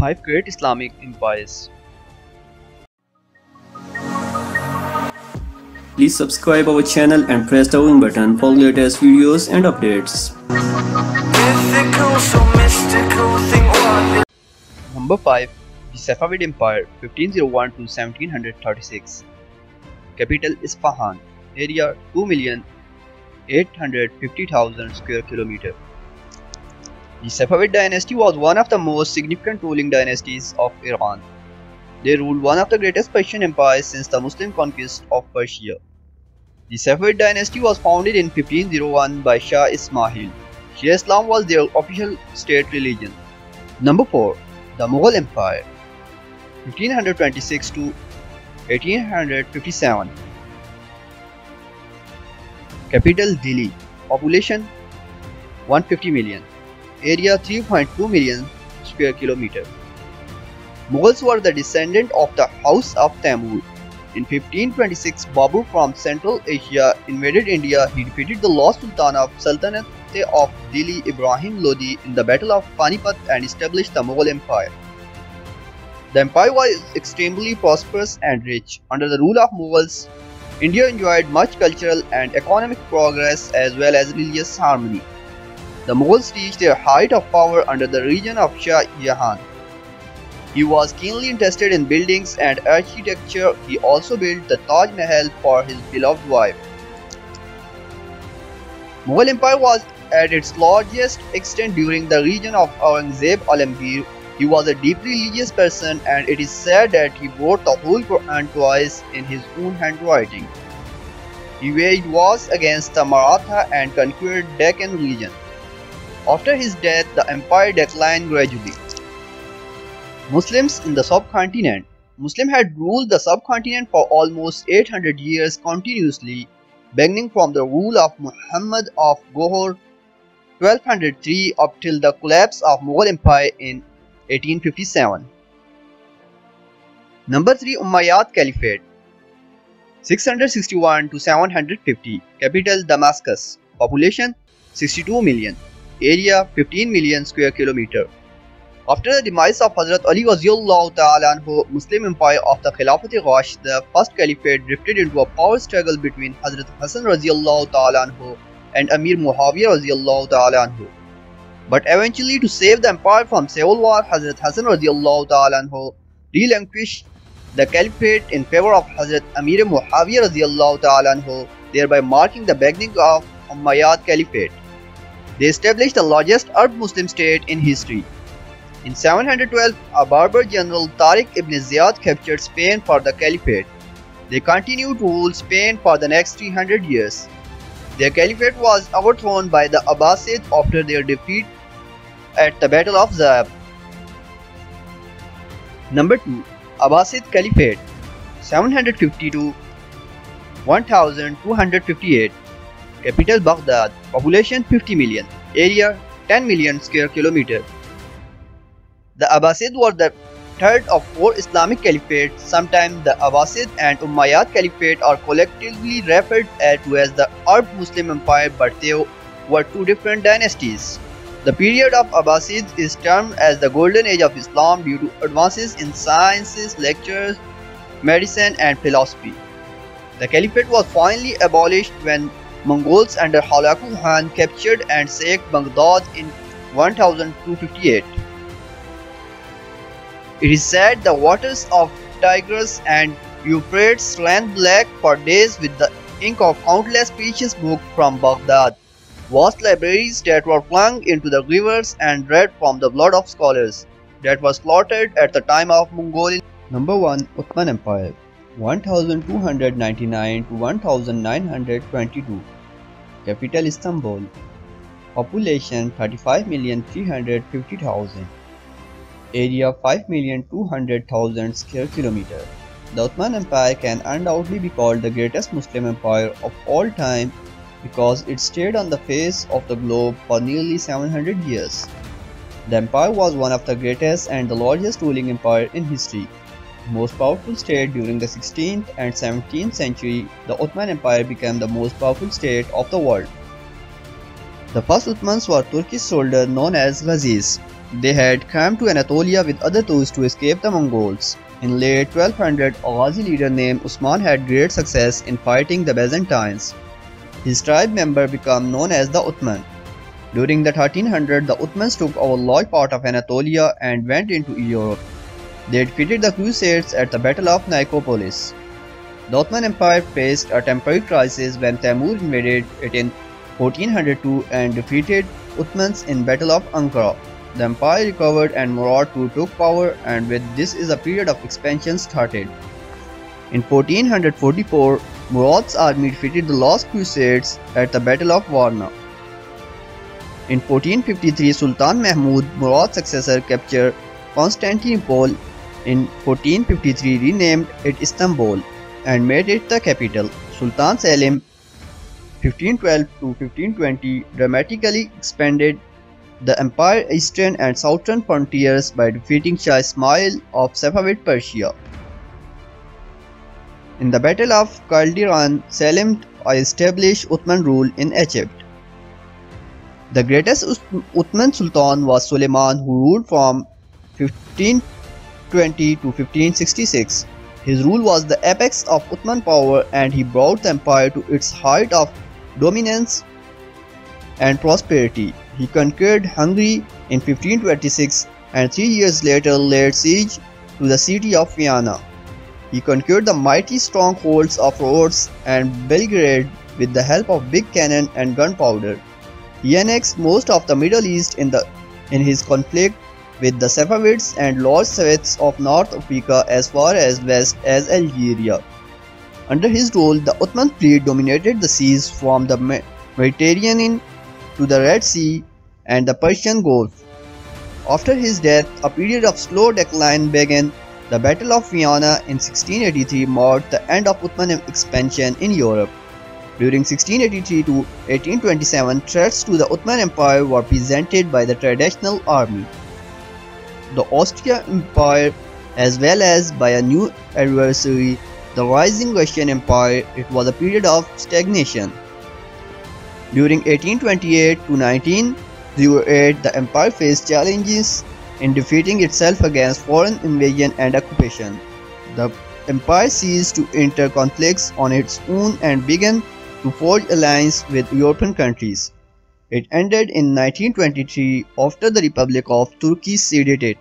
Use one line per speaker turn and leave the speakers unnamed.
5 Great Islamic Empires.
Please subscribe our channel and press the ring button for latest videos and updates.
Number 5. The Safavid Empire 1501 to 1736. Capital Isfahan. Area 2,850,000 square kilometer. The Safavid dynasty was one of the most significant ruling dynasties of Iran. They ruled one of the greatest Persian empires since the Muslim conquest of Persia. The Safavid dynasty was founded in 1501 by Shah Ismail. Shia Islam was their official state religion. Number 4. The Mughal Empire 1526 to 1857. Capital Delhi. Population 150 million. Area 3.2 million square kilometer. Mughals were the descendant of the House of Tamur. In 1526, Babur from Central Asia invaded India. He defeated the lost Sultan of Sultanate of Delhi, Ibrahim Lodi, in the Battle of Panipat and established the Mughal Empire. The empire was extremely prosperous and rich. Under the rule of Mughals, India enjoyed much cultural and economic progress as well as religious harmony. The Mughals reached their height of power under the reign of Shah Jahan. He was keenly interested in buildings and architecture. He also built the Taj Mahal for his beloved wife. Mughal Empire was at its largest extent during the reign of Aurangzeb Alamgir. He was a deeply religious person, and it is said that he wrote the whole Quran twice in his own handwriting. He waged wars against the Maratha and conquered Deccan region. After his death, the empire declined gradually. Muslims in the subcontinent. Muslims had ruled the subcontinent for almost 800 years continuously, beginning from the rule of Muhammad of Gohor 1203 up till the collapse of Mughal Empire in 1857. Number 3. Umayyad Caliphate 661 to 750. Capital Damascus. Population 62 million. Area 15 million square kilometer. After the demise of Hazrat Ali Radiallahu Ta'ala Anhu, Muslim empire of the Khilafat Rashid, the first caliphate drifted into a power struggle between Hazrat Hassan Radiallahu Ta'ala Anhu and Amir Muawiyah Radiallahu Ta'ala Anhu. But eventually, to save the empire from civil war, Hazrat Hassan Radiallahu Ta'ala Anhu relinquished the caliphate in favor of Hazrat Amir Muawiyah Radiallahu Ta'ala Anhu, thereby marking the beginning of Umayyad Caliphate. They established the largest Arab Muslim state in history. In 712, a Berber general Tariq ibn Ziyad captured Spain for the caliphate. They continued to rule Spain for the next 300 years. Their caliphate was overthrown by the Abbasids after their defeat at the Battle of Zab. Number 2. Abbasid Caliphate 750 to 1258. Capital Baghdad. Population 50 million. Area 10 million square kilometer. The Abbasids were the third of 4 Islamic caliphates. Sometimes the Abbasid and Umayyad Caliphate are collectively referred to as the Arab Muslim Empire, but they were 2 different dynasties. The period of Abbasids is termed as the Golden Age of Islam due to advances in sciences, lectures, medicine and philosophy. The caliphate was finally abolished when Mongols under Hulagu Khan captured and sacked Baghdad in 1258. It is said the waters of Tigris and Euphrates ran black for days with the ink of countless precious books from Baghdad, vast libraries that were flung into the rivers and read from the blood of scholars that were slaughtered at the time of Mongolian. Number 1. Ottoman Empire 1299 to 1922. Capital Istanbul. Population 35,350,000. Area 5,200,000 square kilometer. The Ottoman Empire can undoubtedly be called the greatest Muslim empire of all time because it stayed on the face of the globe for nearly 700 years. The empire was one of the greatest and the largest ruling empire in history. Most powerful state during the 16th and 17th century, the Ottoman Empire became the most powerful state of the world. The first Ottomans were Turkish soldiers known as Ghazis. They had come to Anatolia with other tourists to escape the Mongols. In late 1200, a Ghazi leader named Usman had great success in fighting the Byzantines. His tribe member became known as the Uthman. During the 1300s, the Uthmans took over a large part of Anatolia and went into Europe. They defeated the Crusades at the Battle of Nicopolis. The Ottoman Empire faced a temporary crisis when Timur invaded it in 1402 and defeated Uthmans in Battle of Ankara. The empire recovered and Murad II took power, and with this a period of expansion started. In 1444, Murad's army defeated the Lost Crusades at the Battle of Varna. In 1453, Sultan Mahmud, Murad's successor, captured Constantinople. In 1453, renamed it Istanbul and made it the capital. Sultan Selim, 1512 to 1520, dramatically expanded the empire's eastern and southern frontiers by defeating Shah Ismail of Safavid Persia. In the Battle of Calderon, Selim established Uthman rule in Egypt. The greatest Uthman Sultan was Suleiman, who ruled from 1520 to 1566. His rule was the apex of Uthman power, and he brought the empire to its height of dominance and prosperity. He conquered Hungary in 1526 and 3 years later laid siege to the city of Vienna. He conquered the mighty strongholds of Rhodes and Belgrade with the help of big cannon and gunpowder. He annexed most of the Middle East in his conflict with the Safavids and large Safavids of North Africa as far as west as Algeria. Under his rule, the Ottoman fleet dominated the seas from the Mediterranean to the Red Sea and the Persian Gulf. After his death, a period of slow decline began. The Battle of Vienna in 1683 marked the end of Ottoman expansion in Europe. During 1683 to 1827, threats to the Ottoman Empire were presented by the traditional army, the Austrian Empire, as well as by a new adversary, the rising Russian Empire. It was a period of stagnation. During 1828 to 1908, the empire faced challenges in defeating itself against foreign invasion and occupation. The empire ceased to enter conflicts on its own and began to forge alliances with European countries. It ended in 1923 after the Republic of Turkey ceded it.